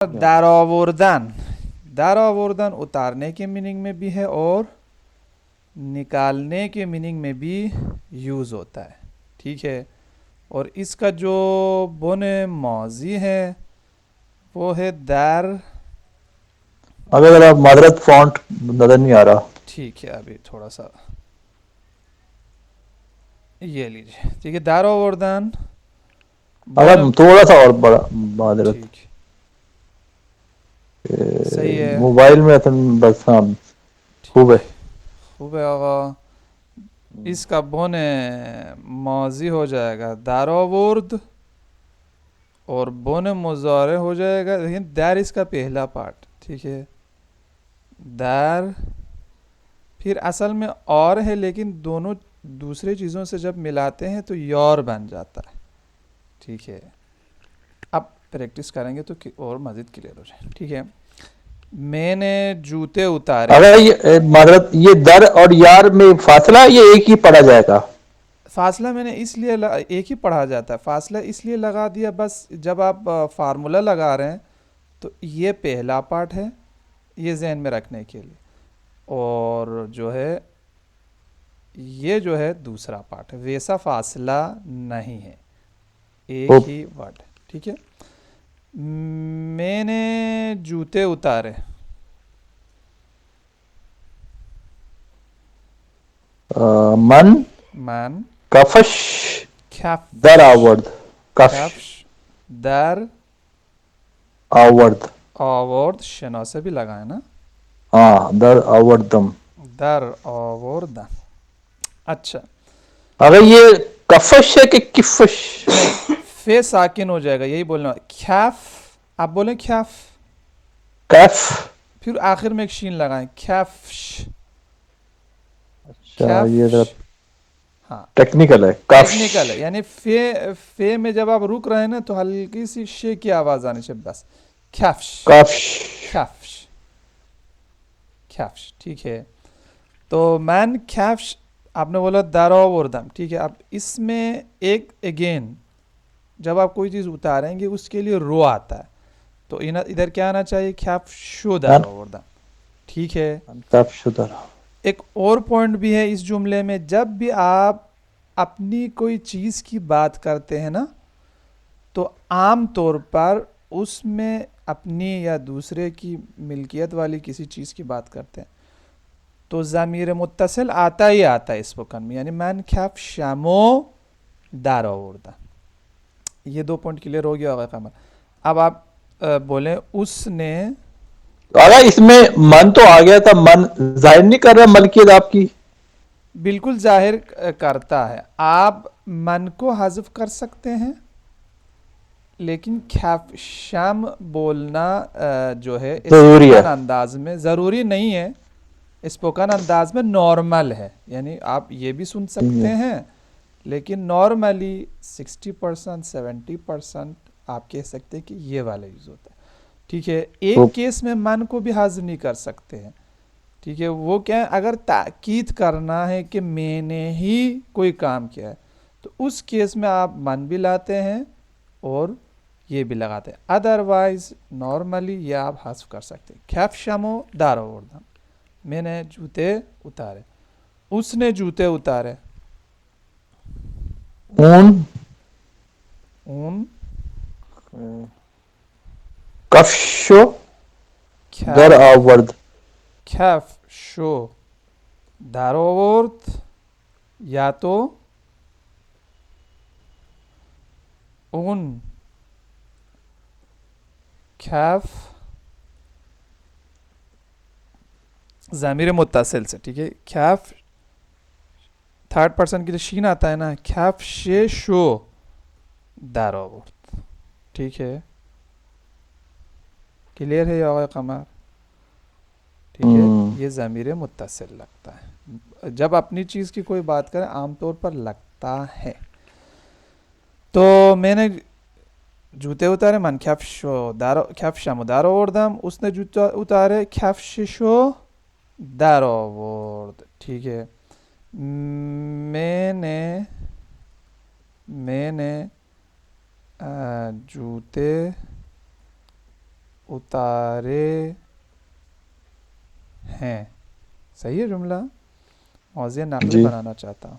در آوردن، در آوردن اتارنے کے میننگ میں بھی ہے اور نکالنے کے میننگ میں بھی یوز ہوتا ہے. ٹھیک ہے. اور اس کا جو بن ماضی ہے وہ ہے در. ابھی اگر آپ معذرت فونٹ نظر نہیں آ رہا. ٹھیک ہے ابھی تھوڑا سا یہ لیجیے. ٹھیک ہے. در آوردن بن. اگر تھوڑا سا اور بڑا معذرت. ٹھیک صحیح ہے. موبائل میں اصل بس ہاں خوب ٹھیک ہے. خوب ہے آقا. اس کا بن ماضی ہو جائے گا در آورد اور بن مضارع ہو جائے گا. لیکن در اس کا پہلا پارٹ. ٹھیک ہے. در پھر اصل میں اور ہے لیکن دونوں دوسرے چیزوں سے جب ملاتے ہیں تو یور بن جاتا ہے. ٹھیک ہے. اب پریکٹس کریں گے تو اور مزید کلیئر ہو جائے. ٹھیک ہے. میں نے جوتے اتارے. اگر یہ معذرت یہ در اور یار میں فاصلہ یہ ایک ہی پڑا جائے گا. فاصلہ میں نے اس لیے ایک ہی پڑھا جاتا ہے. فاصلہ اس لیے لگا دیا بس جب آپ فارمولا لگا رہے ہیں تو یہ پہلا پارٹ ہے یہ ذہن میں رکھنے کے لیے. اور جو ہے یہ جو ہے دوسرا پارٹ ہے. ویسا فاصلہ نہیں ہے خوب. ایک ہی ورڈ ہے. ٹھیک ہے. میں نے جوتے اتارے. من من کفش در کفش آورد. کفش کفش در آورد. آورد شنا سے بھی لگائیں نا. ہاں در آوردم. در آوردن. اچھا اگر یہ کفش ہے کہ کفش. نہیں فے ساکن ہو جائے گا یہی بولنا. کھیف آپ بولیں کھیف کف. پھر آخر میں ایک شین لگائیں. کھیفش اچھا یہ ذرا کھیفش. ہاں ٹیکنیکل ہے. کفش. ٹیکنیکل ہے یعنی فے میں جب آپ رک رہے ہیں نا تو ہلکی سی شے کی آواز آنی چاہیے بس. کھیفش کفش. کھیفش کھیفش. ٹھیک ہے. تو مین کھیفش آپ نے بولا در آوردم. ٹھیک ہے. اب اس میں ایک اگین جب آپ کوئی چیز اتاریں گے اس کے لیے رو آتا ہے تو ادھر کیا آنا چاہیے کھیفشو در آوردم. ٹھیک ہے. کفش در. ایک اور پوائنٹ بھی ہے اس جملے میں. جب بھی آپ اپنی کوئی چیز کی بات کرتے ہیں نا تو عام طور پر اس میں اپنی یا دوسرے کی ملکیت والی کسی چیز کی بات کرتے ہیں تو ضمیر متصل آتا ہی آتا ہے اس وقت میں. یعنی من کف شمو در آوردن. یہ دو پوائنٹ کلیئر ہو گیا ہوگا قمر. اب آپ بولیں اس نے. اگر اس میں من تو آ گیا تھا. من ظاہر نہیں کر رہا ملکیت آپ کی. بالکل ظاہر کرتا ہے. آپ من کو حذف کر سکتے ہیں لیکن کھیف شم بولنا جو ہے ضروری ہے. اسپوکن انداز میں ضروری نہیں ہے. اسپوکن انداز میں نارمل ہے. یعنی آپ یہ بھی سن سکتے ہیں لیکن نارملی 60% 70% آپ کہہ سکتے ہیں کہ یہ والا یوز ہوتا ہے. ٹھیک ہے. ایک کیس میں من کو بھی حذف نہیں کر سکتے ہیں. ٹھیک ہے. وہ کیا ہے اگر تاکید کرنا ہے کہ میں نے ہی کوئی کام کیا ہے تو اس کیس میں آپ من بھی لاتے ہیں اور یہ بھی لگاتے ہیں. ادروائز نارملی یہ آپ حذف کر سکتے ہیں. کھیف شمو در آوردم. میں نے جوتے اتارے. اس نے جوتے اتارے. اون اون کفشو در کھیف آورد. کھیف شو در آورد یا تو اون کھیف ضمیر متصل سے. ٹھیک ہے. کھیف تھرڈ پرسن کی جو شین آتا ہے نا کھیف شے شو در آورد. ٹھیک ہے. کلیئر ہے یا قمر. ٹھیک ہے. یہ ضمیر متصل لگتا ہے جب اپنی چیز کی کوئی بات کریں عام طور پر لگتا ہے. تو میں نے جوتے اتارے. من کھیف شمو در آوردم. اس نے جوتے اتارے. کھیف ششو در آورد. ٹھیک ہے. میں نے جوتے اتارے ہیں. صحیح ہے جملہ؟ موضوع نقلی جی. بنانا چاہتا ہوں.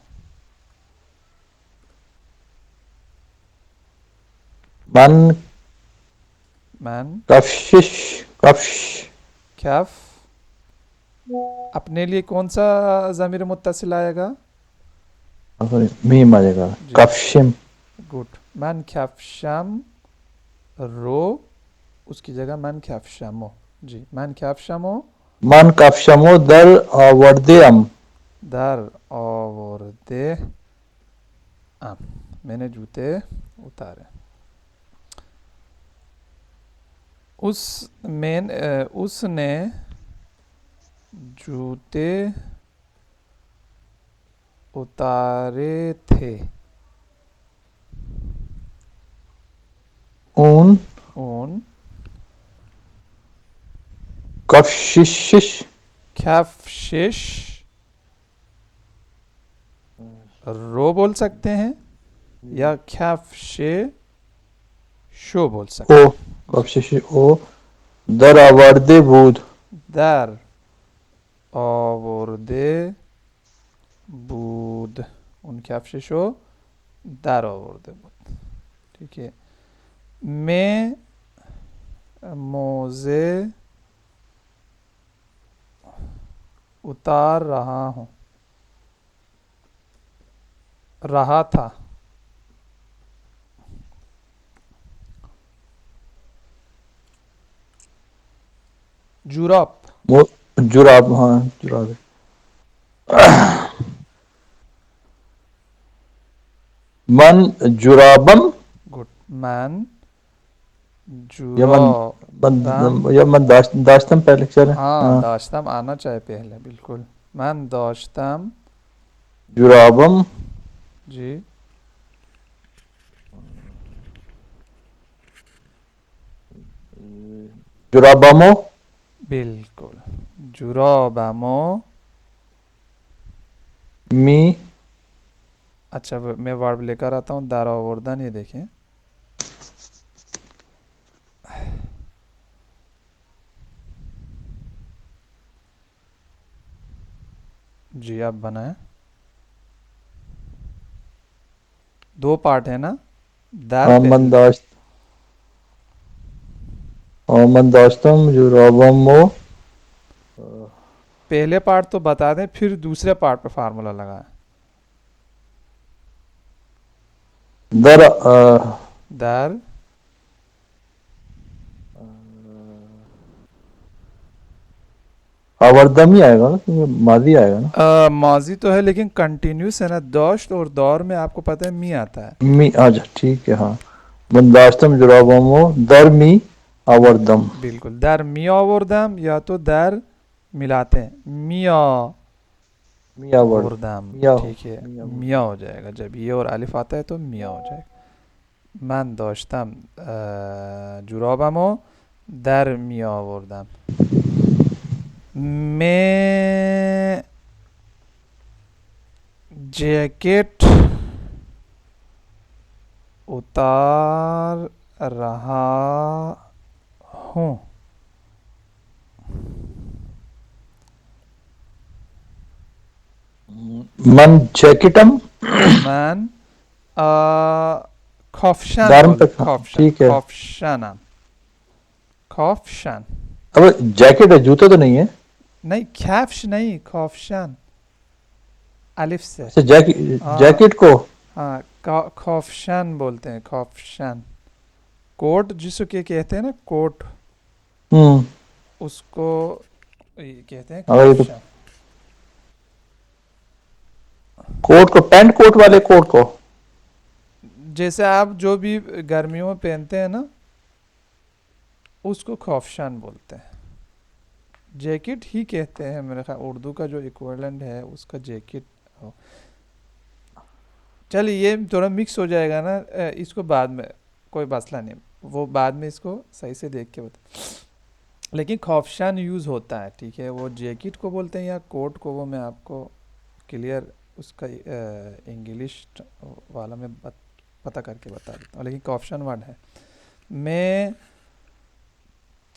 من من کفشش کفش کیف اپنے لیے کون سا ضمیر متصل آئے گا؟ میم آ جائے گا. جی کفشم. گڈ. من کیفشم رو اس کی جگہ من کیفشمو. جی من کیفشمو من کفشمو در آورده ام. در آورده ام. میں نے جوتے اتارے. اس نے جوتے اتارے تھے. اون اون کفشش کیفشش رو بول سکتے ہیں یا کیفشے شو بول سکتے او ہیں. جی کفشش او در آورده بود. در آورده بود. ان کفششو در آورده بود. ٹھیک ہے. میں موزے اتار رہا ہوں. رہا تھا. جوراب جراب. ہاں جراب. من جرابم گڈ. من یا جورابم. یا من داشتم پہلے چلے. ہاں داشتم آنا چاہے پہلے. بالکل. من داشتم جرابم جی جرابمو بالکل. جرابمو می. اچھا میں ورب لے کر آتا ہوں. در آوردن یہ دیکھیں جی آپ بنائیں. دو پارٹ ہے نا. در من داشتم جرابمو. پہلے پارٹ تو بتا دیں پھر دوسرے پارٹ پہ فارمولا لگائیں. در آوردم ہی آئے گا نا کیونکہ ماضی آئے گا نا. ماضی تو ہے لیکن کنٹینیوس ہے نا. داشت اور دور میں آپ کو پتہ ہے می آتا ہے. می آجا ٹھیک ہے. ہاں من داشتم جرابمو در می آوردم. بالکل. در می آوردم یا تو در ملاتے ہیں میا می آورد آوردم. میا ٹھیک ہے. میا ہو جائے گا جب یہ اور الف آتا ہے تو میا ہو جائے گا. من داشتم جرابمو در می آوردم. میں جیکٹ اتار رہا ہوں. من جیکٹم من کافشن دارم بولے. تک کافشن ٹھیک ہے. کافشن کافشن اب جیکٹ ہے جوتا تو نہیں ہے. نہیں کیفش نہیں کافشن الف سے. اچھا ہاں جیکٹ کو ہاں کافشن بولتے ہیں. کافشن کوٹ جس کو کہتے ہیں نا کوٹ اس کو کہتے ہیں یہ تو کافشن. کوٹ کو پینٹ کوٹ والے کوٹ کو جیسے آپ جو بھی گرمیوں میں پہنتے ہیں نا اس کو کافشن بولتے ہیں. جیکٹ ہی کہتے ہیں میرے خیال. اردو کا جو ایکویلنٹ ہے اس کا جیکٹ. چلیے یہ تھوڑا مکس ہو جائے گا نا. اس کو بعد میں کوئی مسئلہ نہیں. وہ بعد میں اس کو صحیح سے دیکھ کے بتا. لیکن کافشن یوز ہوتا ہے. ٹھیک ہے. وہ جیکٹ کو بولتے ہیں یا کوٹ کو وہ میں آپ کو کلیئر اس کا انگلش والا میں پتہ کر کے بتا دیتا ہوں. لیکن کافشن ورڈ ہے. میں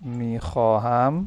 میخواهم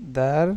در,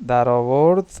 در آورد,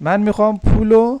من میخوام پولو,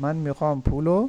من میخوام پولو।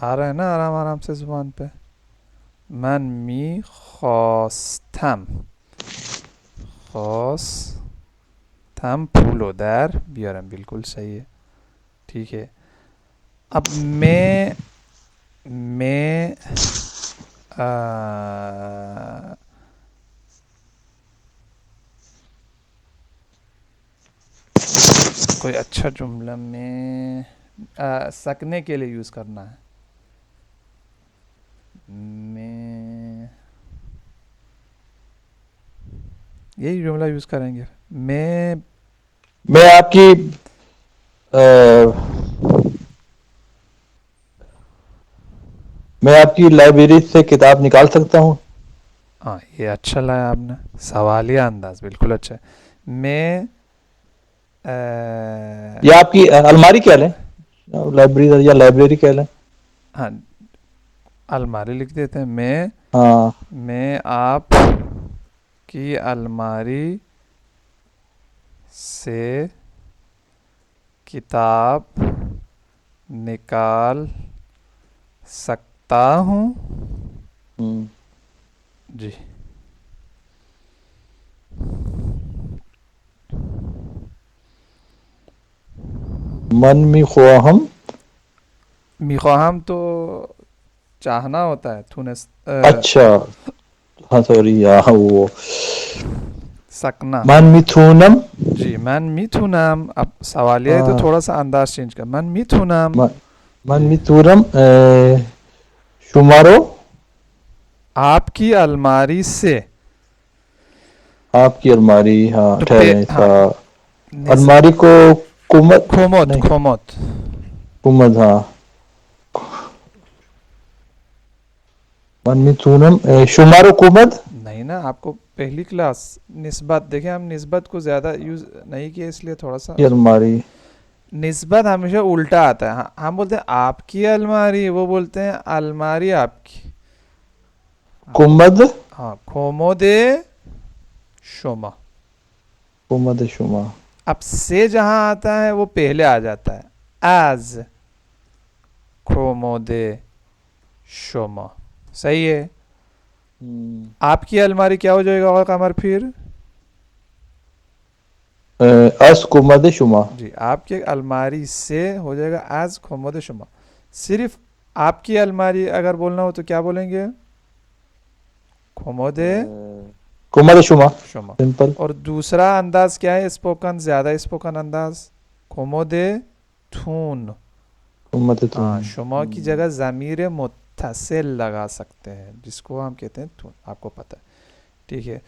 آ رہا ہے نا آرام آرام سے زبان پہ. من میخواستم. خواستم پھولو در بیارم. بالکل صحیح ہے. ٹھیک ہے. اب میں کوئی اچھا جملہ میں سکنے کے لیے یوز کرنا ہے. میں یہی جملہ یوز کریں گے. میں آپ کی لائبریری سے کتاب نکال سکتا ہوں. ہاں یہ اچھا لایا آپ نے, سوالیہ انداز بالکل اچھا ہے. میں یا آپ کی الماری کہہ لیں, لائبریری یا لائبریری کہہ لیں. ہاں الماری لکھ دیتے ہیں. ہاں میں آپ کی الماری سے کتاب نکال سکتا ہوں. جی من می خواہم. میخواہم تو چاہنا ہوتا ہے. اچھا ہاں سوری وہ سکنا. من میتھونم. جی من میتھونم. اب سوالیہ ہے تو تھوڑا سا انداز چینج کر. من میتھونم. من میتھونم شمارو. آپ کی الماری سے. آپ کی الماری. ہاں تو ٹھہریں ہاں الماری کو کمت کھومت. کمت ہاں. من میتھونم شمارو کمت. نہیں نا, آپ کو پہلی کلاس نسبت دیکھیں, ہم نسبت کو زیادہ یوز نہیں کیے اس لیے تھوڑا سا. کی الماری نسبت ہمیشہ الٹا آتا ہے. ہم بولتے ہیں آپ کی الماری, وہ بولتے ہیں الماری آپ کی. کمد. ہاں کھومود شما. کمد شما. اب سے جہاں آتا ہے وہ پہلے آ جاتا ہے. از کھومود شما. صحیح ہے. آپ کی الماری کیا ہو جائے گا قمر پھر؟ از کمد شما. جی آپ کی الماری سے ہو جائے گا از کھومود شما. صرف آپ کی الماری اگر بولنا ہو تو کیا بولیں گے؟ کھومود کمد شما. شما. سمپل. اور دوسرا انداز کیا ہے اسپوکن, زیادہ اسپوکن انداز؟ کھومود تھون. کمد ہاں تون. شما کی جگہ ضمیر متصل لگا سکتے ہیں جس کو ہم کہتے ہیں تھون. آپ کو پتہ ہے. ٹھیک ہے.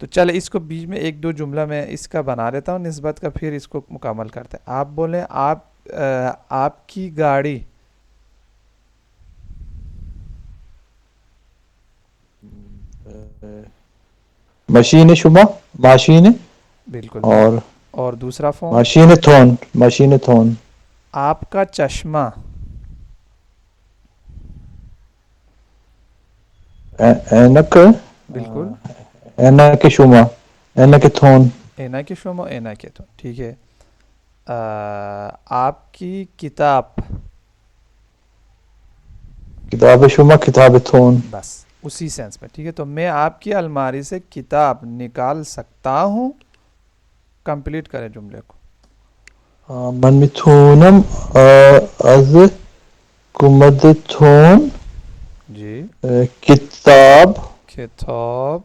تو چلے اس کو بیچ میں ایک دو جملہ میں اس کا بنا لیتا ہوں نسبت کا, پھر اس کو مکمل کرتے ہیں. آپ بولیں آپ کی گاڑی. مشین شما. ماشین. بالکل اور اور دوسرا فارم ماشین تھون. ماشین تھون. آپ کا چشمہ. اینک. بالکل. اینک شما. اینک تھون. اینا کے شما اینا کے تھون. ٹھیک ہے. آپ کی کتاب. کتاب شما کتاب تھون. بس اسی سینس میں. ٹھیک ہے. تو میں آپ کی الماری سے کتاب نکال سکتا ہوں. کمپلیٹ کریں جملے کو. من میتھونم از کمد تھون. جی کتاب کتاب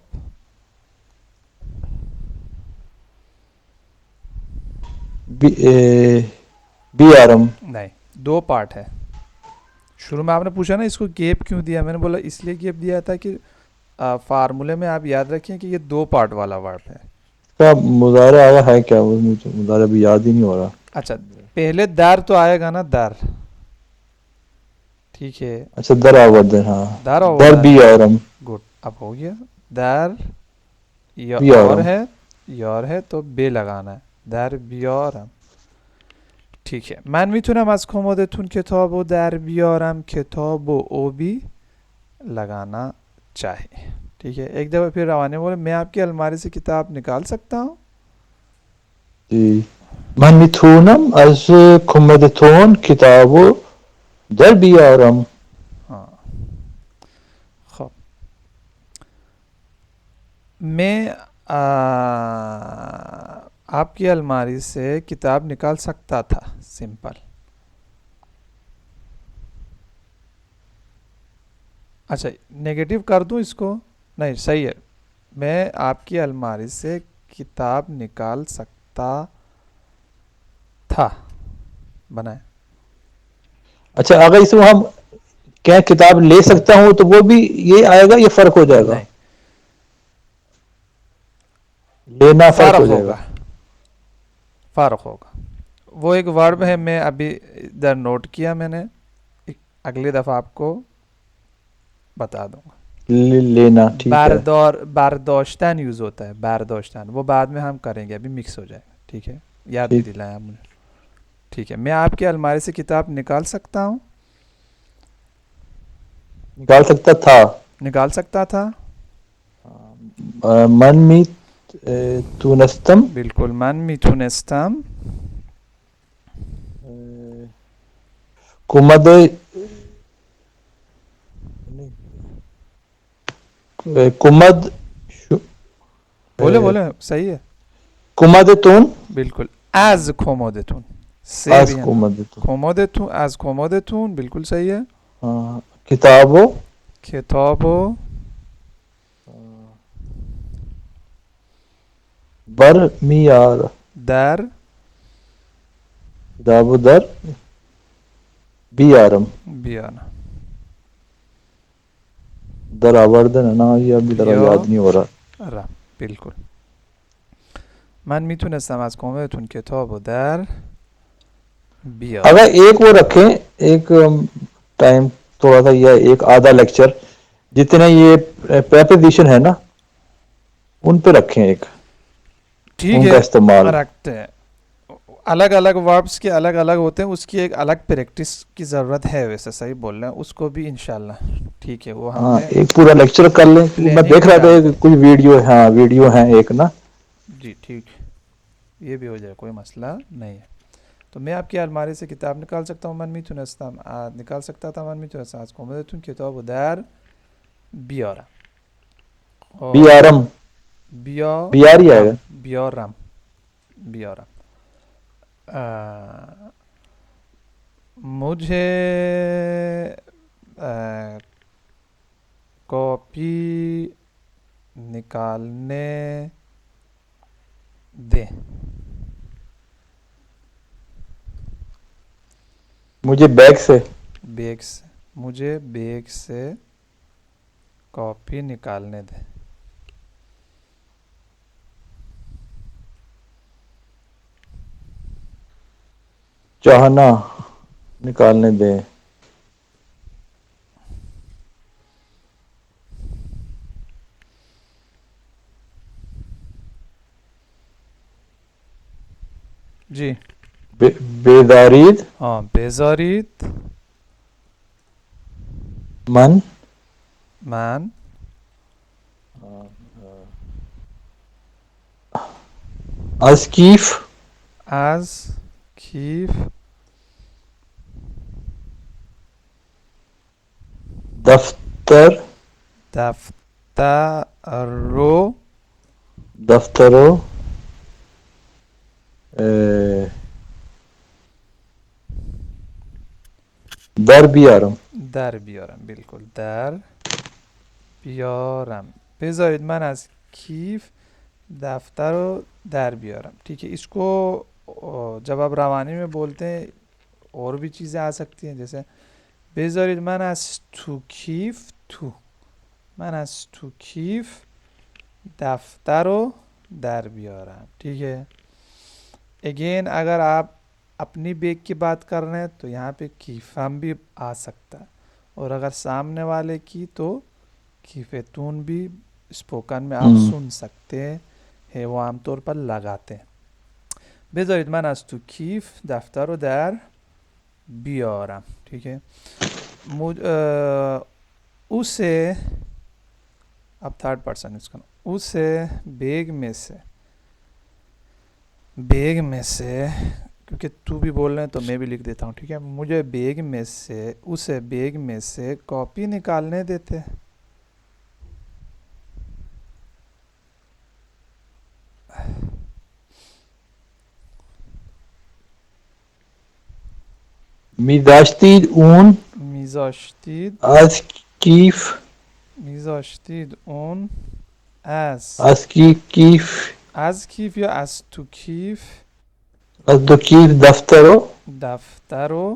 بیارم. نہیں, دو پارٹ ہے. شروع میں آپ نے پوچھا نا اس کو گیپ کیوں دیا. میں نے بولا اس لیے گیپ دیا تھا کہ فارمولے میں آپ یاد رکھیں کہ یہ دو پارٹ والا ورب ہے. کا مظاہرہ آیا ہے کیا؟ مجھے مظاہرہ بھی یاد ہی نہیں ہو رہا. اچھا پہلے در تو آئے گا نا, در. ٹھیک ہے. اچھا در آوردن. ہاں در در بیارم. گڈ. اب ہو گیا. در اور بیارم. ہے, یور ہے تو بے لگانا ہے. در بیارم. ٹھیک ہے. من میتونم از کمدتون کتابو در بیارم. کتاب و او بھی لگانا چاہیے. ٹھیک ہے. ایک دفعہ پھر روانی بولے میں آپ کی الماری سے کتاب نکال سکتا ہوں. جی. من میتونم از کمدتون کتابو در بیارم. میں آپ کی الماری سے کتاب نکال سکتا تھا. سمپل. اچھا نیگیٹو کر دوں اس کو؟ نہیں صحیح ہے. میں آپ کی الماری سے کتاب نکال سکتا تھا. بنائیں. اچھا اگر اس میں ہم کیا کتاب لے سکتا ہوں تو وہ بھی یہ آئے گا، یہ فرق ہو جائے گا؟ نہیں لینا فرق ہو فرق جائے گا. ہوگا. فرق ہوگا. وہ ایک ورب ہے، میں ابھی ادھر نوٹ کیا میں نے، اگلی دفعہ آپ کو بتا دوں گا. لینا ٹھیک ہے. بارداشتن یوز ہوتا ہے. بارداشتن وہ بعد میں ہم کریں گے، ابھی مکس ہو جائے گا. ٹھیک ہے، یاد بھی ٹھیک دلائیں آپ مجھے. ٹھیک ہے. میں آپ کی الماری سے کتاب نکال سکتا ہوں. نکال سکتا تھا. نکال سکتا تھا. من می تونستم بالکل. من میتونستم. کمد کمد بولے بولے صحیح ہے. کمدتون بالکل. از کومودتون سے از بھی ہے نا. کمدتون. کومودتون از کومودتون بالکل صحیح ہے. کتابو کتابو برمیار. در کتابو در بیارم. بیانا. در آوردن ہے نا، یہ ابھی ذرا یاد نہیں ہو رہا. رم. بالکل. من میتونستم از کومودتون کتابو در بیارم. اگر ایک وہ رکھیں، ایک ٹائم تھوڑا سا، یہ ایک آدھا لیکچر جتنے یہ پریپوزیشن ہے نا ان پہ رکھیں، ایک ٹھیک ان کا ہے استعمال. رکھتے ہیں. الگ الگ وربس کے الگ الگ ہوتے ہیں، اس کی ایک الگ پریکٹس کی ضرورت ہے. ویسے صحیح بول رہے ہیں، اس کو بھی انشاءاللہ. ٹھیک ہے، وہ ہم ہاں نے ایک پورا لیکچر کر لیں. میں پلاننگ دیکھ میں رہا تھا ڈالتے ہیں. کچھ ویڈیو، ہاں ویڈیو ہیں ایک نا. جی ٹھیک، یہ بھی ہو جائے، کوئی مسئلہ نہیں ہے. تو میں آپ کی الماری سے کتاب نکال سکتا ہوں. من میتونستم نکال سکتا تھا. من میتونستم از کومودتون کتابو در بیارم. بیارم. بیار ہی آئے گا. بیارم. بیارم. مجھے کاپی نکالنے دیں. مجھے بیگ سے بیگ سے. مجھے بیگ سے کاپی نکالنے دیں. چاہنا نکالنے دیں. جی بیدارید. ہاں بیزارید. من من از کیف. از کیف. دفتر. دفترو. دفترو در بیارم. در بیارم. بالکل. در بیارم. بذارید من از کیف دفتر رو در بیارم. ٹھیک ہے. اس کو جب آپ روانی میں بولتے ہیں اور بھی چیزیں آ سکتی ہیں، جیسے بذارید من از تو کیف تو. من از تو کیف دفتر رو در بیارم. ٹھیک ہے. اگین اگر آپ اپنی بیگ کی بات کر رہے ہیں تو یہاں پہ کیفم بھی آ سکتا ہے، اور اگر سامنے والے کی تو کیفتون بھی اسپوکن میں آپ سن سکتے ہیں. وہ عام طور پر لگاتے ہیں. بذارید من از تو کیف دفتر رو در بیارم. ٹھیک ہے. اسے، اب تھرڈ پرسن یوز کرنا. اسے بیگ میں سے. بیگ میں سے، کیونکہ تو بھی بول رہے ہیں تو میں بھی لکھ دیتا ہوں. ٹھیک ہے. مجھے بیگ میں سے، اسے بیگ میں سے کاپی نکالنے دیتے. میداشتید اون میذاشتید از کیف اون از کیف یا از تو کیف از دو کیف دفتر رو دفتر رو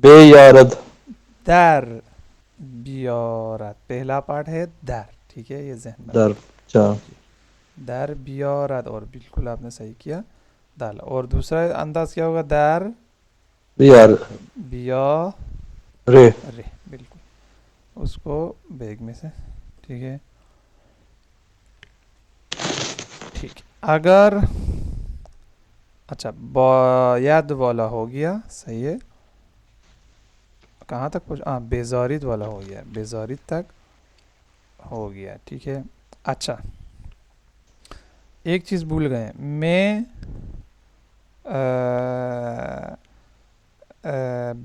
بیارد در بیارد. پہلا پارٹ ہے در، ٹھیک ہے، یہ ذہن میں در چا در بیارد، اور بالکل آپ نے صحیح کیا دال. اور دوسرا انداز کیا ہوگا؟ در بیار بیا رے رے، بالکل اس کو بیگ میں سے، ٹھیک ہے. ٹھیک، اگر اچھا باید والا ہو گیا، صحیح ہے. کہاں تک پہنچ؟ ہاں بیزارید والا ہو گیا، بیزارید تک ہو گیا، ٹھیک ہے. اچھا ایک چیز بھول گئے، میں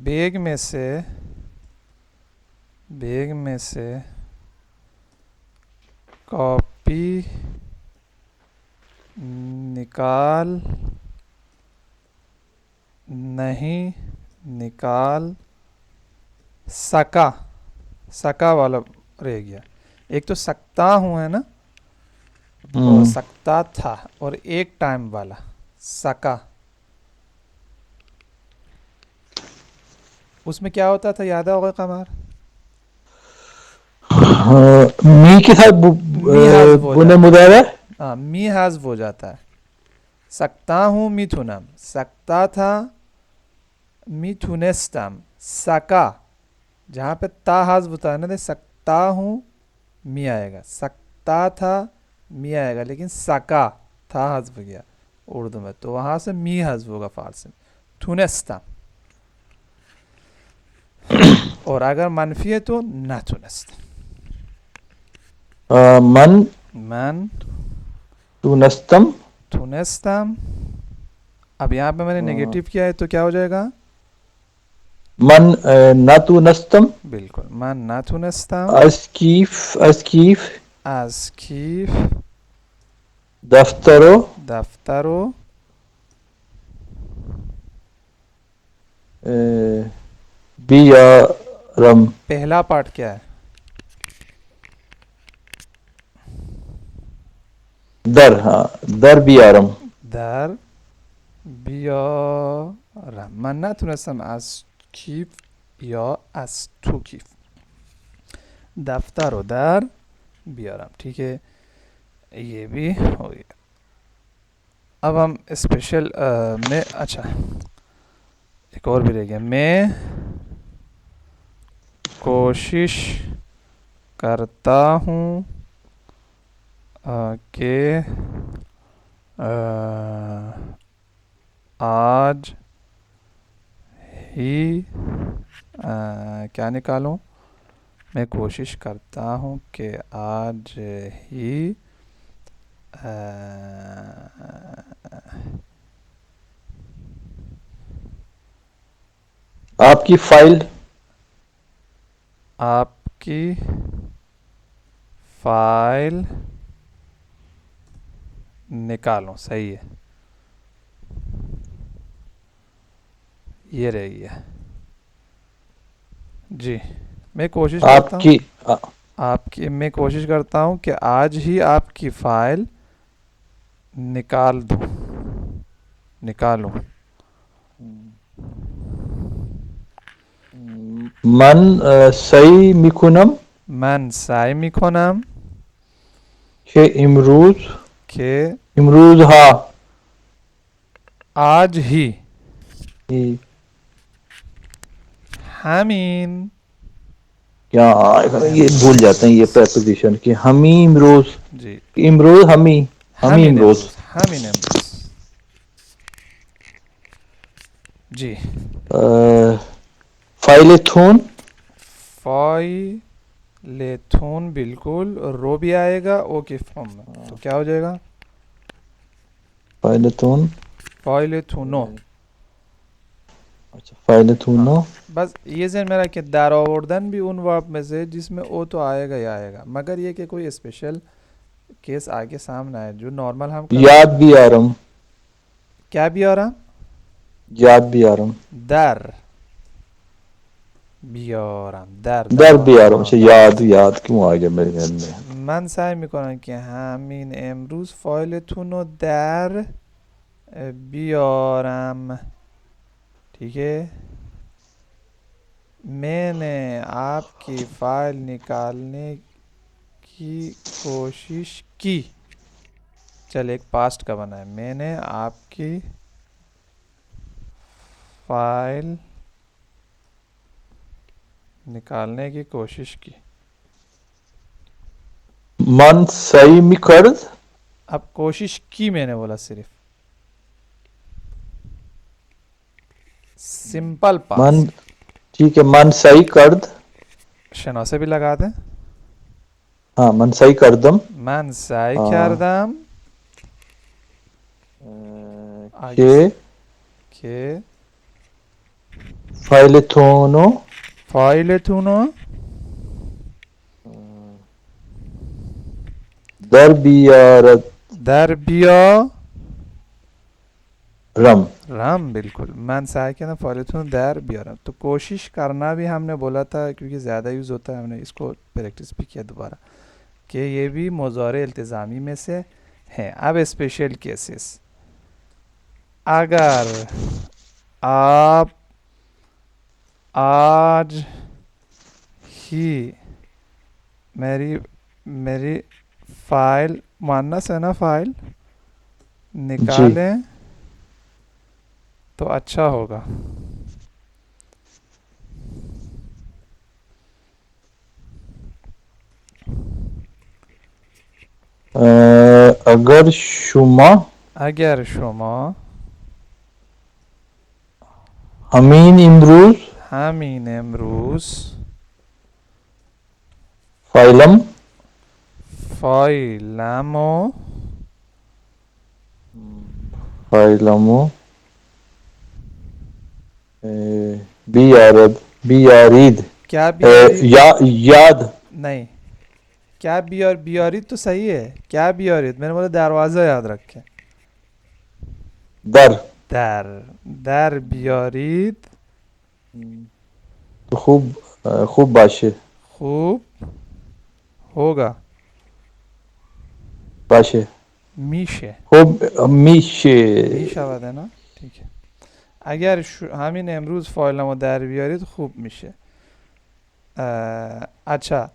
بیگ میں سے کاپی نہیں نکال سکا والا رہ گیا. ایک تو سکتا ہوں ہے نا، اور سکتا تھا، اور ایک ٹائم والا سکا. اس میں کیا ہوتا تھا یاد ہوگا قمر؟ می کے ساتھ می حذف ہو بنے جاتا مضارع ہے، ہاں می حذف ہو جاتا ہے. سکتا ہوں میتھونم، سکتا تھا میتھونستم، سکا جہاں پہ تا حذف ہوتا ہے نا، سکتا ہوں می آئے گا، سکتا تھا می آئے گا، لیکن سکا تھا حذف گیا اردو میں، تو وہاں سے می حذف ہوگا فارسی میں، تھونستم. اور اگر منفی ہے تو نہ تھونستم. من تونستم تھونستم. اب یہاں پہ میں نے نیگیٹو کیا ہے تو کیا ہو جائے گا؟ من نہ تونستم بالکل، من نہ تھونستم از کیف از کیف دفترو بیارم. پہلا پارٹ کیا ہے؟ در، ہاں در بیارم. در بیارم. من نتونستم از کیف یا از تو کیف دفتر و در بیارم، ٹھیک ہے. یہ بھی ہو گیا. اب ہم اسپیشل میں، اچھا ایک اور بھی رہ گیا. میں کوشش کرتا ہوں کہ آج ہی کیا نکالوں؟ میں کوشش کرتا ہوں کہ آج ہی آپ کی فائل نکالوں، صحیح ہے، یہ رہ گیا. جی میں کوشش کرتا ہوں میں کوشش کرتا ہوں کہ آج ہی آپ کی فائل نکالوں. من سعی میکنم من سعی میکنم که کہ امروز ها آج ہی ہمین کیا یہ بھول جاتے ہیں یہ پریپوزیشن کہ ہمیں امروز، جی امروز ہمیں امروز. ہمین امروز. جی فائلتھون بالکل، رو بھی آئے گا او کے فارم میں، تو کیا ہو جائے گا؟ فائلتھونو. اچھا فائلتھونو. بس یہ ذہن میں رکھیں در آوردن بھی ان ورب میں سے جس میں او تو آئے گا ہی آئے گا، مگر یہ کہ کوئی اسپیشل کیس آگے سامنے آئے جو نارمل ہم یاد بیارم کیا بیارم؟ یاد بیارم. در بیارم. در در بیارم. آها. اچھا یاد کیوں آ گیا میرے ذہن میں؟ من سعی میکنم که همین امروز فایلتون رو در بیارم. ٹھیک ہے. میں نے آپ کی فائل نکالنے کی کوشش کی. چل ایک پاسٹ کا بنا ہے. میں نے آپ کی فائل نکالنے کی کوشش کی. من سعی میکرد. اب کوشش کی میں نے بولا صرف. سمپل من پاسٹ. ٹھیک ہے. من سعی کرد. شناسه بھی لگا دیں. ہاں من سعی کردم. من سعی کردم کہ که فایلتونو فایلتون رو در بیارد. در بیا رم. رم. بالکل. من سعی کردم فایلتون رو در بیارم. تو کوشش کرنا بھی ہم نے بولا تھا کیونکہ زیادہ یوز ہوتا ہے. ہم نے اس کو پریکٹس بھی کیا دوبارہ کہ یہ بھی مضارع التزامی میں سے ہے. اب اسپیشل کیسز. اگر آپ آج ہی میری فائل مؤنث ہے نا فائل نکالیں تو اچھا ہوگا. اگر شما اگر شما همین امروز فایلمو بیارید. کیا بیارید؟ یاد نہیں. کیا بیارید تو صحیح ہے. کیا بیارید؟ میں نے بولا دروازہ یاد رکھیں. در بیارید. تو خوب باشه. خوب ہوگا. باشه. میشه. خوب میشه. میشود ہے نا. ٹھیک ہے. اگر همین امروز فایلمو در بیارید خوب میشه. اچھا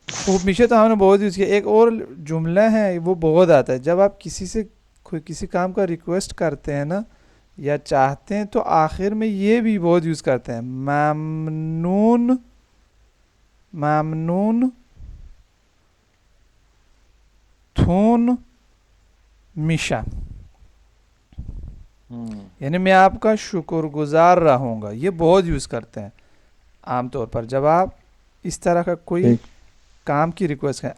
خوب میشه تو ہم نے بہت یوز کیا. ایک اور جملہ ہے وہ بہت آتا ہے جب آپ کسی کام کا ریکویسٹ کرتے ہیں نا یا چاہتے ہیں تو آخر میں یہ بھی بہت یوز کرتے ہیں. ممنون تون میشم. یعنی میں آپ کا شکر گزار رہوں گا. یہ بہت یوز کرتے ہیں عام طور پر جب آپ اس طرح کا کوئی کام کی ریکویسٹ کریں.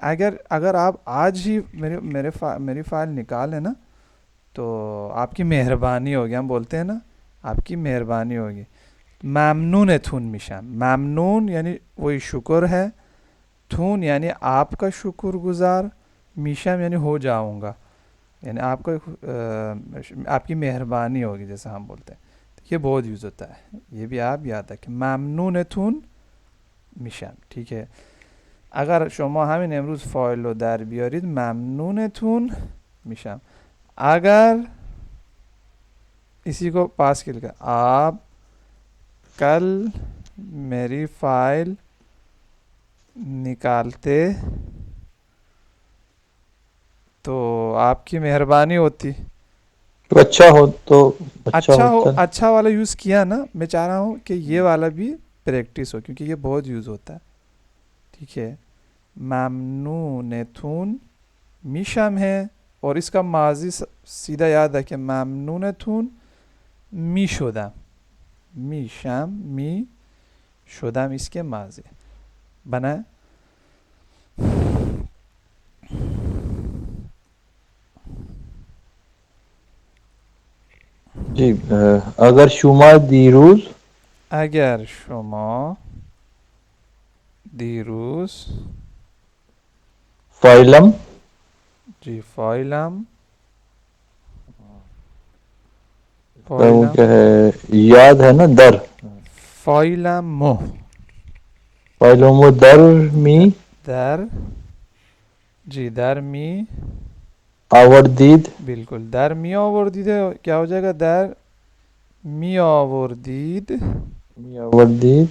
اگر آپ آج ہی میری فائل نکالیں نا تو آپ کی مہربانی ہوگی. ہم بولتے ہیں نا آپ کی مہربانی ہوگی. ممنون تون میشم. ممنون یعنی وہی شکر ہے. تون یعنی آپ کا شکر گزار. میشم یعنی ہو جاؤں گا. یعنی آپ کی مہربانی ہوگی جیسا ہم بولتے ہیں. یہ بہت یوز ہوتا ہے. یہ بھی آپ یاد رکھیں. ممنون تون میشم. ٹھیک ہے. اگر شما همین امروز فایل رو در بیارید ممنونتون میشم. اگر اسی کو پاس کر کے آپ کل میری فائل نکالتے تو آپ کی مہربانی ہوتی. اچھا ہو تو اچھا والا یوز کیا نا. میں چاہ رہا ہوں کہ یہ والا بھی پریکٹس ہو کیونکہ یہ بہت یوز ہوتا ہے. ٹھیک ہے. ممنونتون میشم ہے اور اس کا ماضی سیدھا یاد ہے کہ ممنونتون می شدم. میشم می شدم اس کے ماضی بنا. جی اگر شما دیروز فایلم جی فایلم وہ فوائلم کیا ہے، یاد ہے نا، در. فوائلمو فائلوم در می در جی در می آوردید. بالکل در می آوردید کیا ہو جائے گا؟ در می آوردید می آوردید.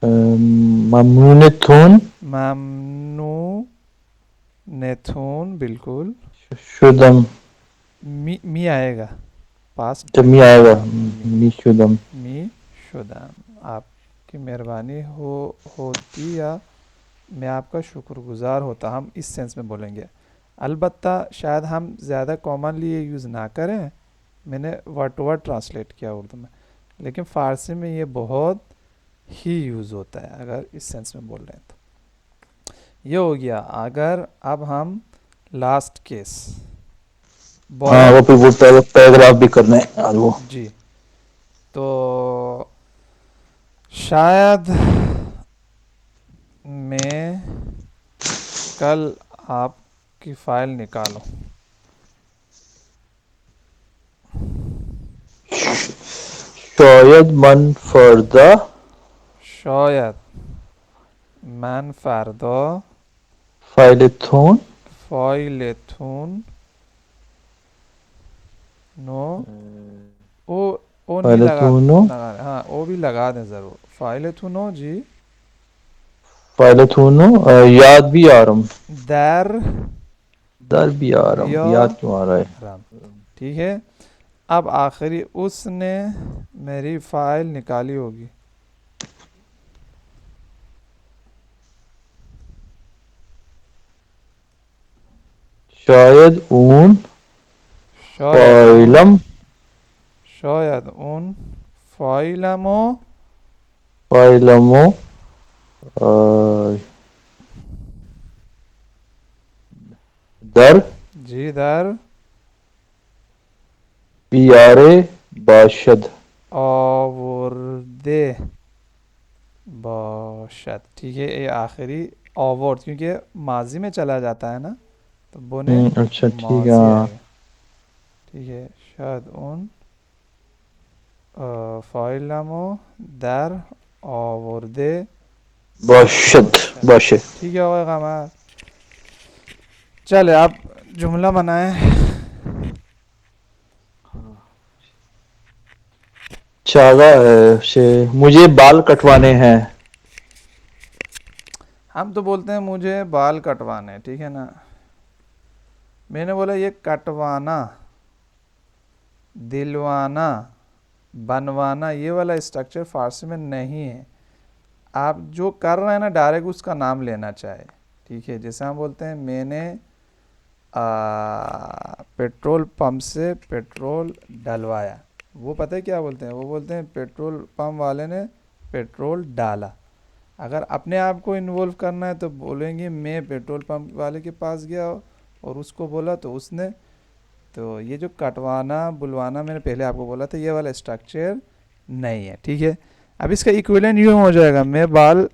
ممنونتون ممنونتون بالکل شدم. می آئے گا پاسٹ جب می آئے گا می شدم. می شدم. آپ کی مہربانی ہوتی یا میں آپ کا شکر گزار ہوتا، ہم اس سینس میں بولیں گے. البتہ شاید ہم زیادہ کامنلی یہ یوز نہ کریں، میں نے ورڈ ٹو ورڈ ٹرانسلیٹ کیا اردو میں، لیکن فارسی میں یہ بہت ہی یوز ہوتا ہے اگر اس سینس میں بول رہے ہیں تو. یہ ہو گیا. اگر اب ہم لاسٹ کیس ہاں وہ پھر وہ پیراگراف بھی کرنا ہے وہ. جی تو شاید میں کل آپ کی فائل نکالوں. شاید من فردا شاید من فردا فائلتون فایلتون نو او نہیں فائلتونو لگا ہاں او بھی لگا دیں ضرور. فائلتونو جی فائلتونو یاد بھی آ رہا ہوں. در در بھی آ رہا ہوں، بیا یاد کیوں آ رہا ہے؟ رم. ٹھیک ہے. اب آخری اس نے میری فائل نکالی ہوگی. شاید اون شاید اون فائلم شاید اون فائلمو فائلمو در جی در بیارے باشد. آورده باشد. ٹھیک ہے. یہ آخری آورد کیونکہ ماضی میں چلا جاتا ہے نا تو بونے اچھا ٹھیک ہے. ماضی ہاں آئے گا. ٹھیک ہے. شاید اون فائلمو در آورده باشد باشد. ٹھیک ہے. ہوگا قمر. چلے آپ جملہ بنائیں. چاگا سے مجھے بال کٹوانے ہیں. ہم تو بولتے ہیں مجھے بال کٹوانے. ٹھیک ہے نا. میں نے بولا یہ کٹوانا، دلوانا، بنوانا یہ والا اسٹرکچر فارسی میں نہیں ہے. آپ جو کر رہے ہیں نا ڈائریکٹ اس کا نام لینا چاہے. ٹھیک ہے. جیسے ہم بولتے ہیں میں نے پیٹرول پمپ سے پیٹرول ڈلوایا، وہ پتہ ہے کیا بولتے ہیں؟ وہ بولتے ہیں پیٹرول پمپ والے نے پیٹرول ڈالا. اگر اپنے آپ کو انوالو کرنا ہے تو بولیں گے میں پیٹرول پمپ والے کے پاس گیا اور اس کو بولا تو اس نے. تو یہ جو کٹوانا بلوانا میں نے پہلے آپ کو بولا تھا یہ والا اسٹرکچر نہیں ہے. ٹھیک ہے. اب اس کا ایکویلنٹ یوں ہو جائے گا میں بال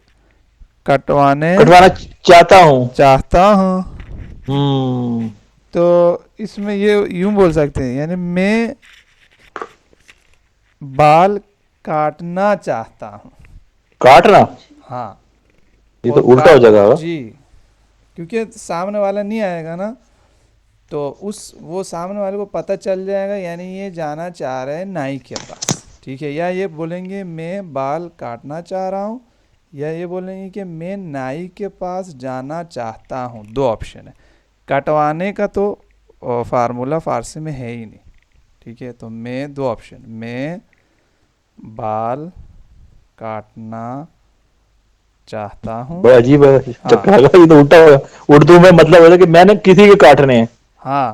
کٹوانا چاہتا ہوں. چاہتا ہوں. تو اس میں یہ یوں بول سکتے ہیں یعنی میں بال کاٹنا چاہتا ہوں. کاٹنا ہاں. یہ اور تو الٹا ہو جائے گا. جی کیونکہ سامنے والا نہیں آئے گا نا تو وہ سامنے والے کو پتہ چل جائے گا یعنی یہ جانا چاہ رہے ہیں نائی کے پاس. ٹھیک ہے. یا یہ بولیں گے میں بال کاٹنا چاہ رہا ہوں، یا یہ بولیں گے کہ میں نائی کے پاس جانا چاہتا ہوں. دو آپشن ہے. کٹوانے کا تو فارمولا فارسی میں ہے ہی نہیں. ٹھیک ہے. تو میں دو آپشن، میں بال کاٹنا چاہتا ہوں. بڑا عجیب ہے. ہاں یہ تو الٹا ہوگا. اردو میں مطلب ہوتا ہے کہ میں نے کسی کے کاٹنے ہیں. ہاں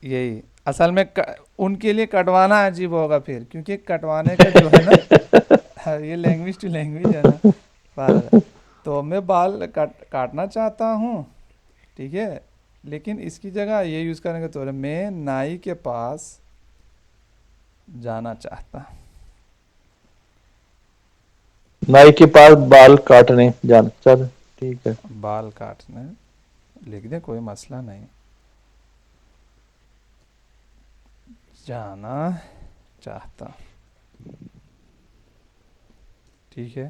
یہی اصل میں ان کے لیے کٹوانا عجیب ہوگا پھر، کیونکہ کٹوانے کا جو ہے نا یہ لینگویج ٹو لینگویج ہے نا فرق ہے. تو میں بال کاٹنا چاہتا ہوں. ٹھیک ہے. لیکن اس کی جگہ یہ یوز کرنے کے طور پر میں نائی کے پاس جانا چاہتا ہوں. نائی کے پاس بال کاٹنے جانا. چل ٹھیک ہے. بال کاٹنے لکھ دیں کوئی مسئلہ نہیں. جانا چاہتا ہوں. ٹھیک ہے.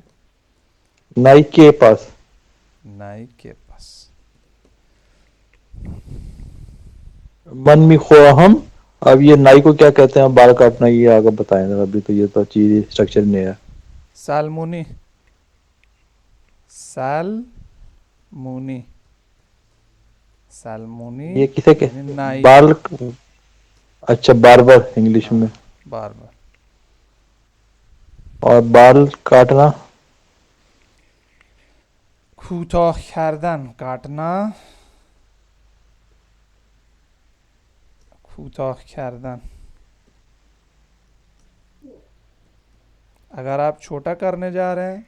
نائی کے پاس. نائی کے پاس. من می خواہم. اب یہ نائی کو کیا کہتے ہیں بال کاٹنا یہ آگے بتائیں گے. ابھی تو یہ تو چیز اسٹرکچر نہیں ہے. سالمونی. سالمونی. سالمونی یہ کسے کہ یعنی نائی کو. بال. اچھا باربر انگلش ہاں میں. بار بار. اور بال کاٹنا. کوتاه کردن. کاٹنا. کوتاه کردن. اگر آپ چھوٹا کرنے جا رہے ہیں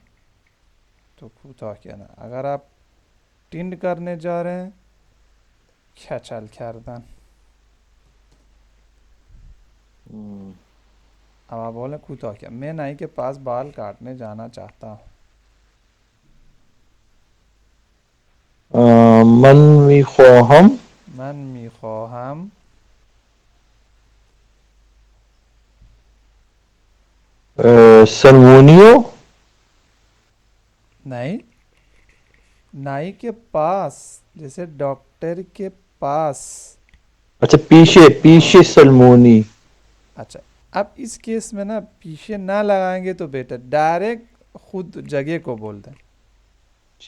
تو کوتاه کردن. اگر آپ ٹنڈ کرنے جا رہے ہیں کچل کردن. اب آپ بولیں کوتاه کیا. میں نائی کے پاس بال کاٹنے جانا چاہتا ہوں. من می خواہم. من میخواهم. سلمونیو. نہیں. نائی کے پاس جیسے ڈاکٹر کے پاس. اچھا پیچھے پیچھے سلمونی. اچھا اب اس کیس میں نا پیچھے نہ لگائیں گے تو بیٹر. ڈائریکٹ خود جگہ کو بول دیں.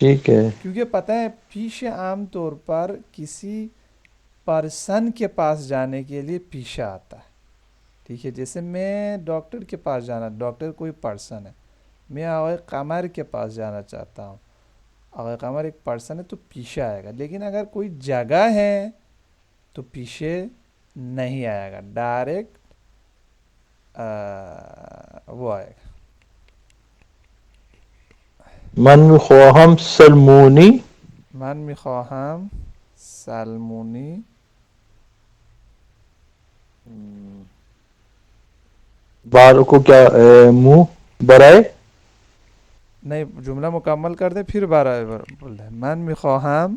ٹھیک ہے. کیونکہ پتہ ہے پیچھے عام طور پر کسی پرسن کے پاس جانے کے لیے پیچھے آتا ہے. ٹھیک ہے. جیسے میں ڈاکٹر کے پاس جانا. ڈاکٹر کوئی پرسن ہے. میں آقای قمر کے پاس جانا چاہتا ہوں. آقای قمر ایک پرسن ہے تو پیچھے آئے گا. لیکن اگر کوئی جگہ ہے تو پیچھے نہیں آئے گا. ڈائریکٹ وہ آئے گا. من می خواہم سلمونی. من میخواهم سلمونی. بال کو کیا منہ برائے. نہیں جملہ مکمل کر دیں پھر بار بول دیں. من میخواهم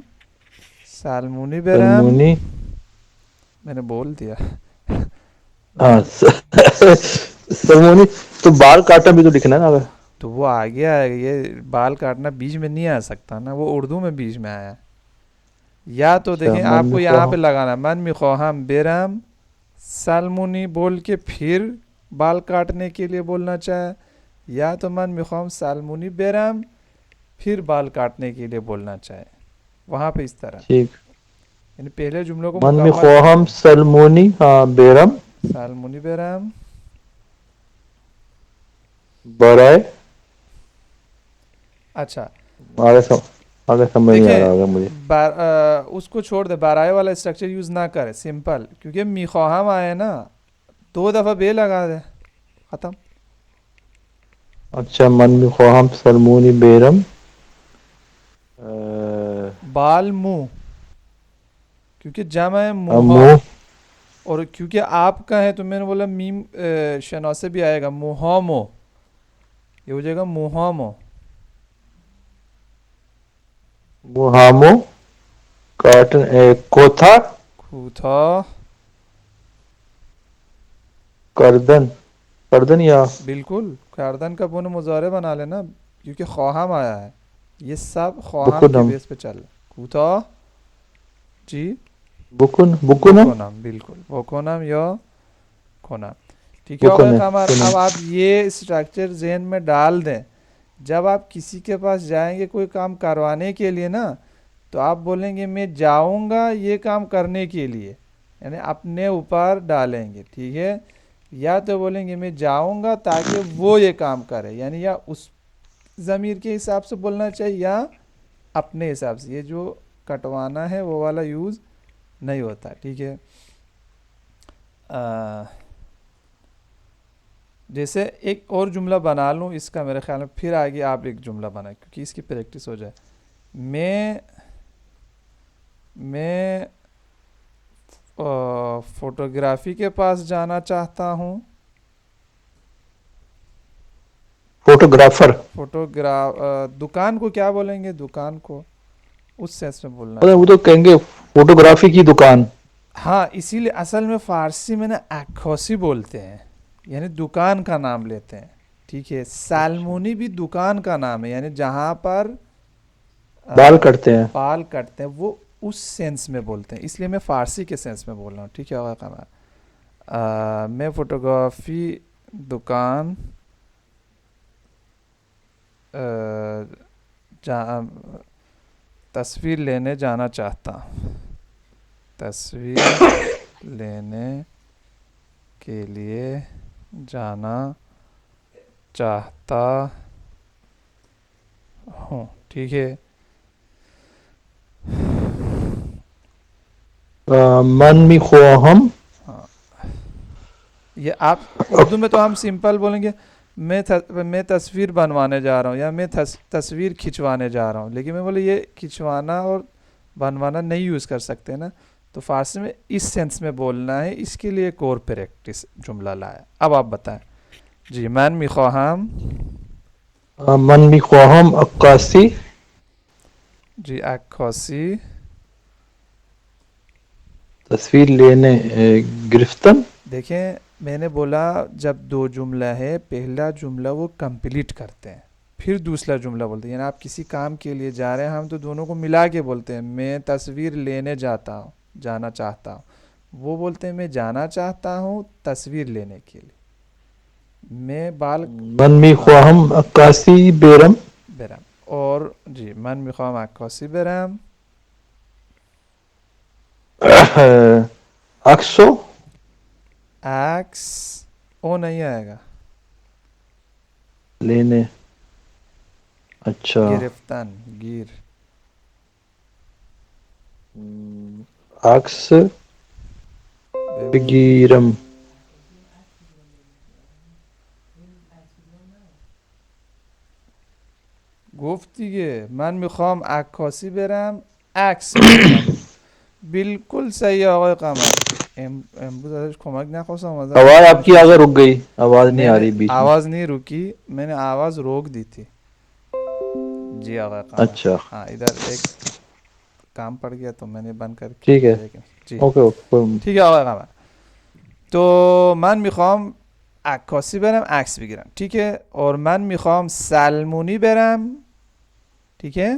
سلمونی برم. سلمونی. میں نے بول دیا. ہاں سلمونی تو بال کاٹنا بھی تو لکھنا ہے نا. اگر تو وہ آگے آئے گا. یہ بال کاٹنا بیچ میں نہیں آ سکتا نا. وہ اردو میں بیچ میں آیا. یا تو اچھا دیکھیں من آپ می کو یہاں پہ خواہم. لگانا من میخواهم برم سلمونی بول کے پھر بال کاٹنے کے لیے بولنا چاہے. یا تو من میخواهم سلمونی برم پھر بال کاٹنے کے لیے بولنا چاہے. وہاں پہ اس طرح ٹھیک. یعنی پہلے جملوں کو من می مکمل کر خواہم دیں. سلمونی ہاں بیرم سلمونی برم. برائے. اچھا آگے سمجھ نہیں آ رہا ہوگا مجھے. اس کو چھوڑ دے. بارائے والا اسٹرکچر یوز نہ کرے. سمپل. کیونکہ میخواہم آئے نا 2 دفعہ بے لگا دے. ختم. اچھا من می خواہم سلمونی بیرم. بال منہ کیونکہ جمع ہے موہا. منہ. اور کیونکہ آپ کا ہے تو میں نے بولا میم شنو سے بھی آئے گا. موہامو یہ ہو جائے گا موہامو. موہامو کاٹن کوتھا کوتھا کردن. کردن یا بالکل. کردن کا بن مضارع بنا لینا کیونکہ خواہم آیا ہے. یہ سب خواہم کے بکنم. بیس پہ چل. کوتھا جی بکنم. بکنم. بالکل بکنم یا کنم. ٹھیک ہے آقای بکنم قمر. کنم. اب آپ یہ اسٹرکچر ذہن میں ڈال دیں. جب آپ کسی کے پاس جائیں گے کوئی کام کروانے کے لیے نا تو آپ بولیں گے میں جاؤں گا یہ کام کرنے کے لیے. یعنی اپنے اوپر ڈالیں گے. ٹھیک ہے. یا تو بولیں گے میں جاؤں گا تاکہ وہ یہ کام کرے. یعنی یا اس ضمیر کے حساب سے بولنا چاہیے یا اپنے حساب سے. یہ جو کٹوانا ہے وہ والا یوز نہیں ہوتا. ٹھیک ہے. جیسے ایک اور جملہ بنا لوں اس کا میرے خیال میں پھر آگے آپ ایک جملہ بنائیں کیونکہ اس کی پریکٹس ہو جائے. میں فوٹوگرافی کے پاس جانا چاہتا ہوں. فوٹوگرافر. دکان کو کیا بولیں گے. دکان کو اس سینس میں بولنا وہ چاہیے. تو کہیں گے فوٹوگرافی کی دکان. ہاں اسی لیے اصل میں فارسی میں نا عکاسی بولتے ہیں، یعنی دکان کا نام لیتے ہیں، ٹھیک ہے. اچھا، سالمونی بھی دکان کا نام ہے، یعنی جہاں پر بال کٹتے ہیں. بال کٹتے ہیں وہ اس سینس میں بولتے ہیں، اس لیے میں فارسی کے سینس میں بول رہا ہوں، ٹھیک ہے. میں فوٹوگرافی دکان تصویر لینے جانا چاہتا ہوں، تصویر لینے کے لیے جانا چاہتا ہوں، ٹھیک ہے. من میخواهم. ہاں یہ آپ اردو میں تو ہم سمپل بولیں گے میں تصویر بنوانے جا رہا ہوں یا میں تصویر کھنچوانے جا رہا ہوں، لیکن میں بولے یہ کھنچوانا اور بنوانا نہیں یوز کر سکتے نا، تو فارسی میں اس سینس میں بولنا ہے، اس کے لیے ایک اور پریکٹس جملہ لایا. اب آپ بتائیں. جی من میخواهم. من میخواهم عکاسی. جی عکاسی. تصویر لینے گرفتن. دیکھیں میں نے بولا جب دو جملہ ہے، پہلا جملہ وہ کمپلیٹ کرتے ہیں، پھر دوسرا جملہ بولتے ہیں. یعنی آپ کسی کام کے لیے جا رہے ہیں، ہم تو دونوں کو ملا کے بولتے ہیں. میں تصویر لینے جاتا ہوں، جانا چاہتا ہوں. وہ بولتے ہیں میں جانا چاہتا ہوں تصویر لینے کے لیے. میں بال من ہاں میخواهم عکاسی بیرم. برم. اور جی من میخواهم عکاسی برم. عکسو. عکس او نہیں آئے گا. لینے. اچھا. گرفتن گیر. عکس بگیرم. گفت دیگه من میخوام عکاسی برم عکس بگیرم. بالکل صحیح آقای قمر. امروز ازش کمک نخواستم، اومدم آواز آپ کی کنفیوز. آگے رک گئی، آواز نہیں نہیں آ نہیں رہی بیچ میں. آواز نہیں رکی، میں نے آواز روک دی تھی. جی آقای قمر. اچھا ہاں ادھر ایک کام پڑ گیا تو میں نے بند کر ٹھیک ہے. لیکن جی اوکے اوکے. ٹھیک ہے آقای قمر. تو من میخوام عکاسی برم عکس بگیرم، ٹھیک ہے. اور من میخوام سلمونی برم، ٹھیک ہے.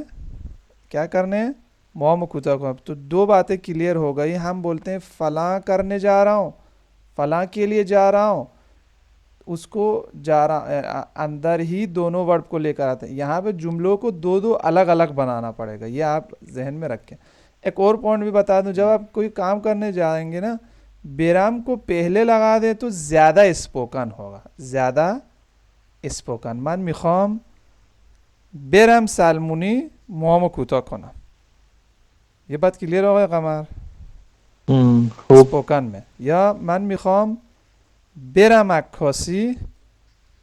کیا کرنے ہیں؟ موم کوتاہ کنم. تو دو باتیں کلیئر ہو گئی. ہم بولتے ہیں فلاں کرنے جا رہا ہوں، فلاں کے لیے جا رہا ہوں، اس کو جا رہا اندر ہی دونوں ورب کو لے کر آتے ہیں. یہاں پہ جملوں کو دو دو الگ الگ بنانا پڑے گا، یہ آپ ذہن میں رکھیں. ایک اور پوائنٹ بھی بتا دوں، جب آپ کوئی کام کرنے جائیں گے نا، بیرام کو پہلے لگا دیں تو زیادہ اسپوکن ہوگا، زیادہ اسپوکن. من میخوام برم سلمونی موامو کوتاه کنم. یہ بات کلیئر ہوگا قمر خوب. اسپوکن میں. یا من میخوام برم عکاسی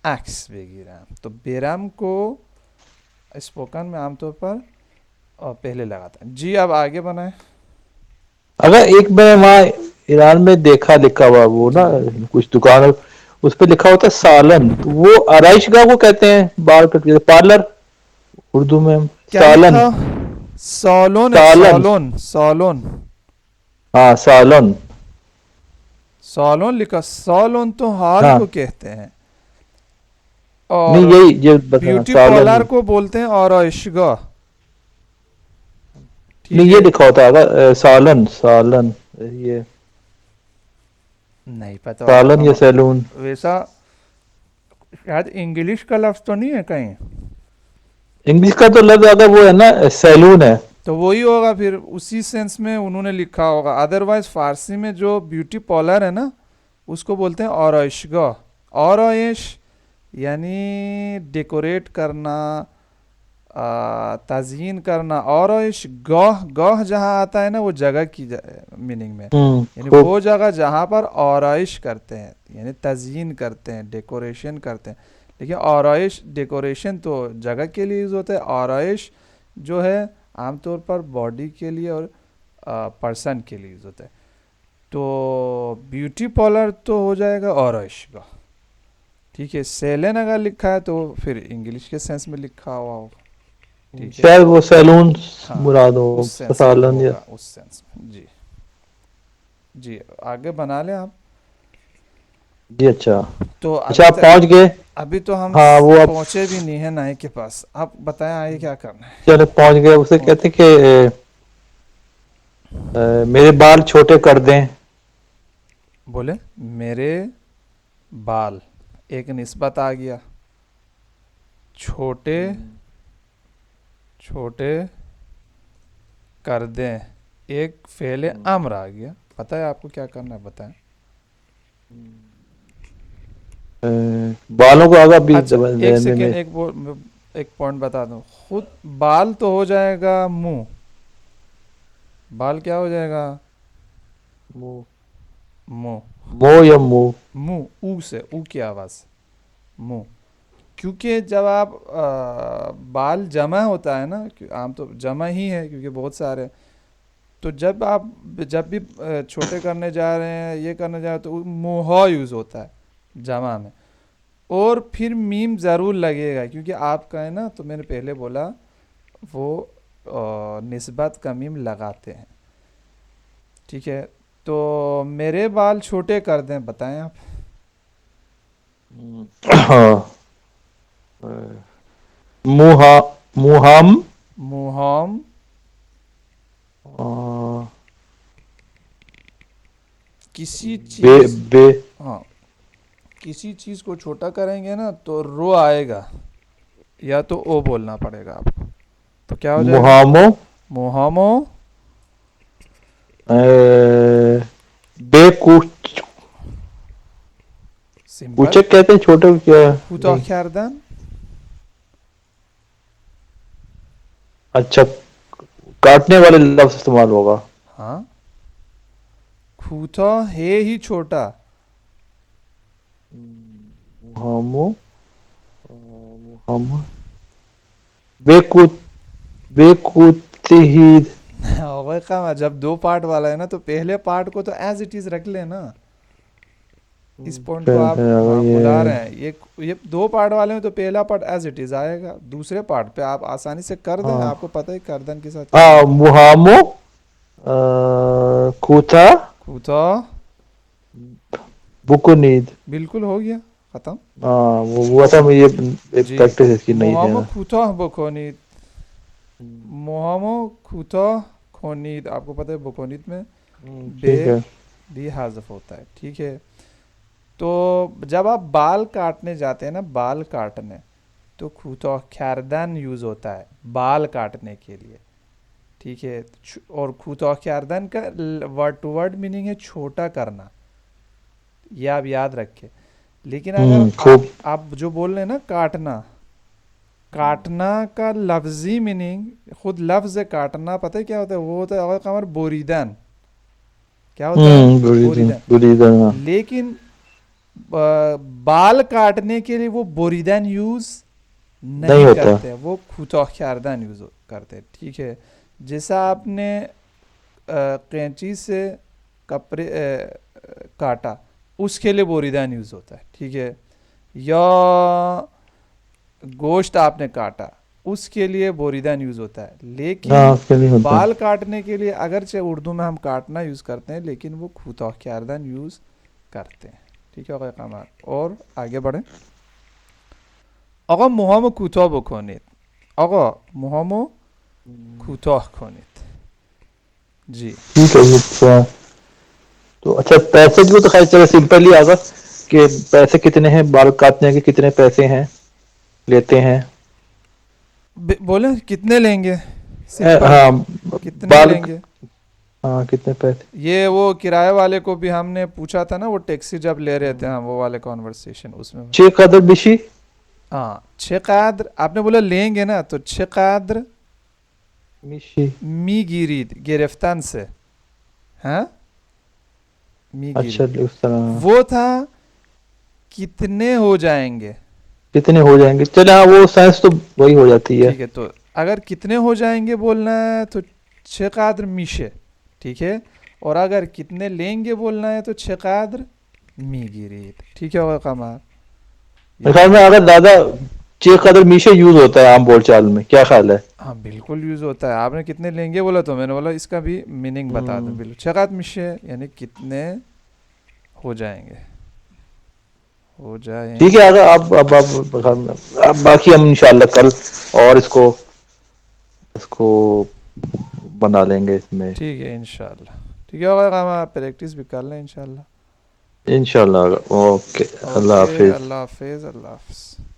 عکس بگیرم. تو برم کو اسپوکن میں عام طور پر پہلے لگاتا ہے. جی اب آگے بنائیں. اگر ایک میں وہاں ایران میں دیکھا لکھا ہوا وہ نا جی کچھ دکان، اس پہ لکھا ہوتا ہے سالن، تو وہ آرائش گاہ کو کہتے ہیں بال کٹ کے پارلر اردو میں. کیا سالن. لکھا؟ سالون ہے، سالن. سالون سالون ہاں سالن. سالون لکھا. سالون تو ہال ہاں کو کہتے ہیں، اور نہیں یہی یہ بتانا بیوٹی سالن پارلر ہی. کو بولتے ہیں آرائش گاہ، ٹھیک نہیں یہ ہے. لکھا ہوتا ہے سالن سالن یہ نہیں پتہ ہوگا سالن یا قمر. سیلون. ویسا شاید انگلش کا لفظ تو نہیں ہے کہیں؟ انگلش کا تو لفظ اگر وہ ہے نا سیلون ہے. تو وہی ہوگا پھر، اسی سینس میں انہوں نے لکھا ہوگا. ادروائز فارسی میں جو بیوٹی پارلر ہے نا، اس کو بولتے ہیں آرائش گاہ. آرائش یعنی ڈیکوریٹ کرنا، تزئین کرنا. آرائش گاہ، گاہ جہاں آتا ہے نا وہ جگہ کی میننگ میں، یعنی خوب. وہ جگہ جہاں پر آرائش کرتے ہیں، یعنی تزئین کرتے ہیں، ڈیکوریشن کرتے ہیں. لیکن آرائش ڈیکوریشن تو جگہ کے لیے یوز ہوتا ہے، آرائش جو ہے عام طور پر باڈی کے لیے اور پرسن کے لیے یوز ہوتا ہے. تو بیوٹی پارلر تو ہو جائے گا آرائش گاہ، ٹھیک ہے. سیلن اگر لکھا ہے تو پھر انگلش کے سینس میں لکھا ہوا ہوگا، ٹھیک ہے. شاید وہ سیلون ہاں مراد اس ہو سینس میں سالن یا ہوگا، اس سینس میں. جی جی آگے بنا لیں آپ. جی اچھا تو اچھا آپ پہنچ گئے. ابھی تو ہم ہاں وہ اب پہنچے بھی نہیں ہیں نائے کے پاس. آپ بتائیں آگے کیا کرنا ہے. چلے پہنچ گئے. اسے کہتے کہ میرے بال چھوٹے کر دیں. بولے میرے بال، ایک نسبت آ گیا. چھوٹے چھوٹے کر دیں، ایک فعل امر آ گیا. پتہ ہے آپ کو کیا کرنا ہے بتائیں. بالوں کو آگا بھی اچھا ایک میں سیکنڈ، ایک پوائنٹ بتا دوں. خود بال تو ہو جائے گا منہ. بال کیا ہو جائے گا؟ منہ. مو یا مو منہ، او سے، او کی آواز، منہ. کیونکہ جب آپ بال جمع ہوتا ہے نا، عام تو جمع ہی ہے کیونکہ بہت سارے، تو جب آپ جب بھی چھوٹے کرنے جا رہے ہیں، یہ کرنے جا رہے ہیں، تو موہا یوز ہوتا ہے جمع میں. اور پھر میم ضرور لگے گا کیونکہ آپ کا ہے نا، تو میں نے پہلے بولا وہ نسبت کا میم لگاتے ہیں. ٹھیک ہے، تو میرے بال چھوٹے کر دیں، بتائیں آپ. ہاں موہام موہام کسی بے چیز، بے ہاں کسی چیز کو چھوٹا کریں گے نا تو رو آئے گا، یا تو او بولنا پڑے گا آپ کو. تو کیا ہو جائے گا؟ موہامو موہامو بے سمپل. کوچک کہتے ہیں چھوٹے کو کیا کوتاه نہیں. کردن. اچھا کاٹنے والے لفظ استعمال ہوگا. ہاں کوتاه ہے ہی چھوٹا. موہامو بے کوتی اوے کہاں، جب دو پارٹ والا ہے نا تو پہلے پارٹ کو تو ایز اٹ از رکھ لیں نا. اس پوائنٹ کو آپ ہاں بلا رہے ہیں. یہ دو پارٹ والے میں تو پہلا پارٹ ایز اٹ از آئے گا. دوسرے پارٹ پہ آپ آسانی سے کر دیں. ہاں آپ کو پتہ ہے کردن کے ساتھ کیا بنتا ہے. موہامو کوتا کوتاه بکو نیند. بالکل ہو گیا، ختم. ہاں وہ تھا یہ ایک جی پریکٹس اس کی نہیں ہے موهامو نا. کوتاه بکنید. موهامو کوتاه کنید. آپ کو پتہ ہے بکنید میں بے ٹھیک ہے. بھی حذف ہوتا ہے. ٹھیک ہے، تو جب آپ بال کاٹنے جاتے ہیں نا، بال کاٹنے، تو کوتاه کردن یوز ہوتا ہے بال کاٹنے کے لیے. ٹھیک ہے، اور کوتاه کردن کا ورڈ ٹو ورڈ میننگ ہے چھوٹا کرنا. یہ آپ یاد رکھیں. لیکن اگر خوب آپ جو بول رہے ہیں نا کاٹنا، کاٹنا کا لفظی میننگ، خود لفظ کاٹنا پتہ ہے کیا ہوتا ہے؟ وہ ہوتا ہے اول قمر بوریدن. کیا ہوتا ہے؟ بوریدن. بریدن لیکن بال کاٹنے کے لیے وہ بوریدن یوز نہیں نہیں ہوتا. کرتے، وہ کوتاه کردن یوز کرتے. ٹھیک ہے، جیسا آپ نے قینچی سے کپڑے کاٹا، اس کے لیے بوریدن یوز ہوتا ہے. ٹھیک ہے، یا گوشت آپ نے کاٹا، اس کے لیے بوریدن یوز ہوتا ہے. ہاں لیکن اس کے نہیں ہوتا. بال کاٹنے کے لیے اگرچہ اردو میں ہم کاٹنا یوز کرتے ہیں، لیکن وہ کوتاه کردن یوز کرتے ہیں. ٹھیک ہے آقای قمر، اور آگے بڑھیں. آقا موهامو کوتاه بکنید. آقا موهامو کوتاه کنید. جی ٹھیک ہے. اچھا تو اچھا پیسے کی تو خیر چلے سمپل ہی آگا کہ پیسے کتنے ہیں بال کاٹنے کے، کتنے پیسے ہیں لیتے ہیں. بولیں کتنے لیں گے. سمپل، ہاں کتنے بال لیں گے. ہاں کتنے پیسے. یہ وہ کرایہ والے کو بھی ہم نے پوچھا تھا نا، وہ ٹیکسی جب لے رہے تھے ہم، وہ والے کانورسیشن اس میں. چھ قدر بشی. ہاں چھ قدر آپ نے بولا لیں گے نا، تو چھ قدر میشی می گیرید گرفتن سے. ہاں می اچھا گیرید اس طرح وہ تھا کتنے ہو جائیں گے. کتنے ہو جائیں گے. چلے ہاں وہ سائنس تو وہی ہو جاتی ہے. ٹھیک ہے، تو اگر کتنے ہو جائیں گے بولنا ہے تو چھ قدر میشے. ٹھیک ہے، اور اگر کتنے لیں گے بولنا ہے تو چھ قدر می گیرید. ٹھیک ہے آقا قمر. خیال میں اگر زیادہ چھ قدر میشے یوز ہوتا ہے عام بول چال میں، کیا خیال ہے؟ ہاں بالکل یوز ہوتا ہے. آپ نے کتنے لیں گے بولا تو میں نے بولا اس کا بھی میننگ بتا دوں. بالکل چقات مشے یعنی کتنے ہو جائیں گے, ہو جائیں ٹھیک ہے. اگر اب باقی ہم انشاءاللہ کل اور اس کو بنا لیں گے اس میں. ٹھیک ہے انشاءاللہ. ٹھیک ہے ہوگا کام, آپ پریکٹس بھی کر لیں انشاءاللہ. انشاءاللہ. اوکے. اللہ اوکے حافظ. اللہ حافظ. اللہ حافظ.